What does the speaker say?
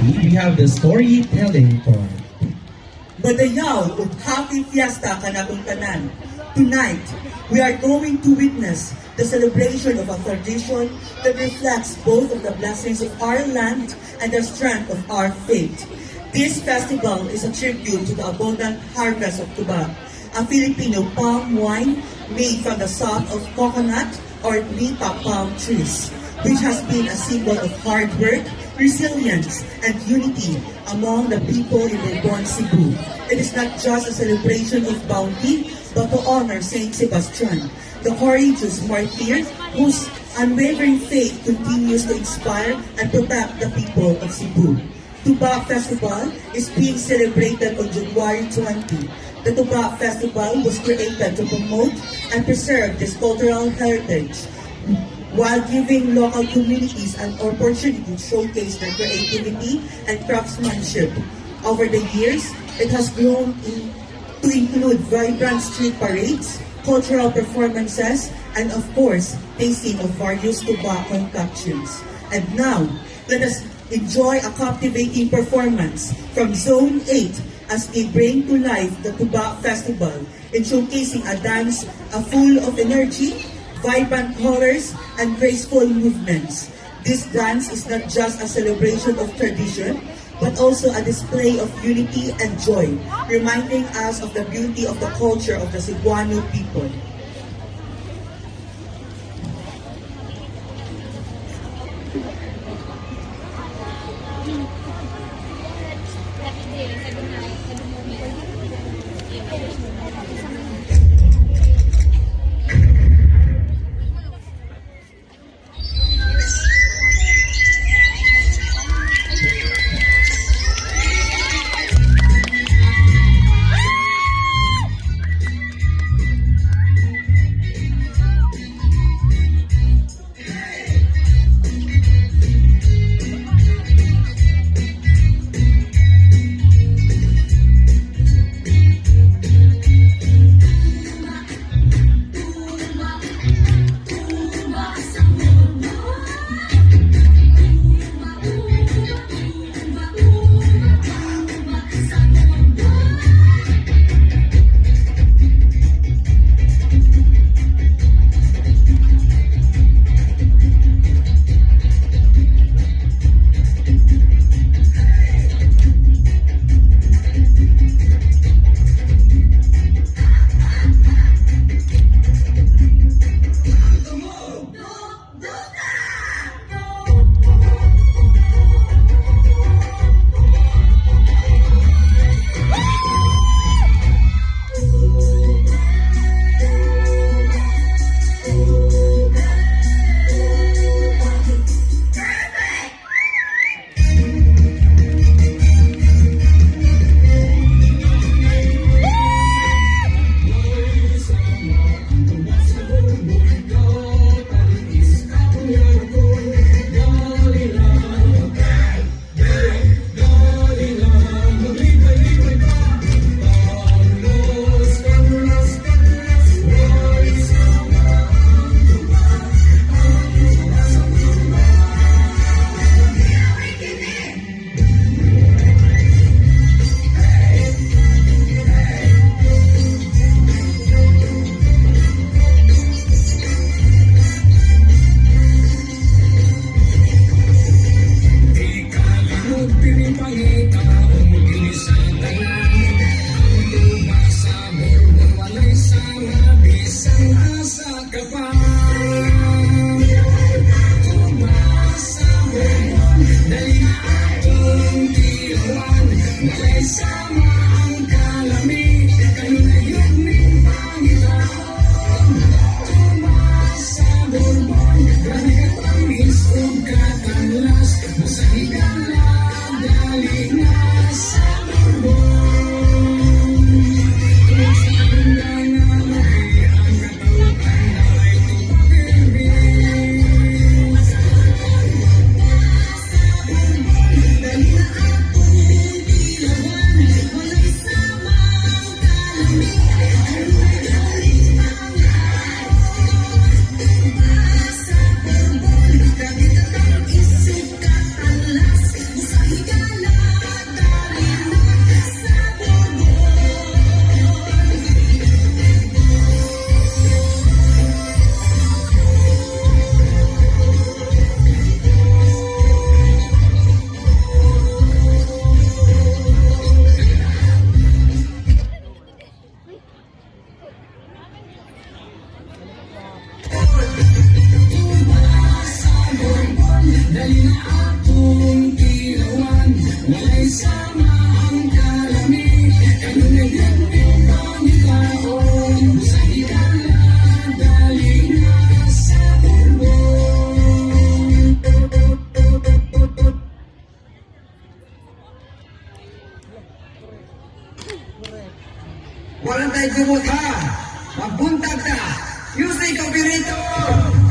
we have the storytelling part. Madayaw ug happy fiesta kanatong tanan. Tonight, we are going to witness the celebration of a tradition that reflects both of the blessings of our land and the strength of our faith. This festival is a tribute to the abundant harvest of tuba, a Filipino palm wine made from the sap of coconut or nipa palm trees, which has been a symbol of hard work, resilience, and unity among the people in Bourbon, Cebu. It is not just a celebration of bounty, but to honor Saint Sebastian, the courageous martyr whose unwavering faith continues to inspire and protect the people of Cebu. Tuba Festival is being celebrated on January 20. The Tuba Festival was created to promote and preserve this cultural heritage, while giving local communities an opportunity to showcase their creativity and craftsmanship. Over the years, it has grown to include vibrant street parades, cultural performances, and of course, tasting of various tobacco concoctions. And now, let us enjoy a captivating performance from Zone 8 as they bring to life the Tuba Festival in showcasing a dance full of energy, vibrant colors, and graceful movements. This dance is not just a celebration of tradition, but also a display of unity and joy, reminding us of the beauty of the culture of the Cebuano people. Musical Walang tayo gumot ha. Magbuntag ta. Music operator!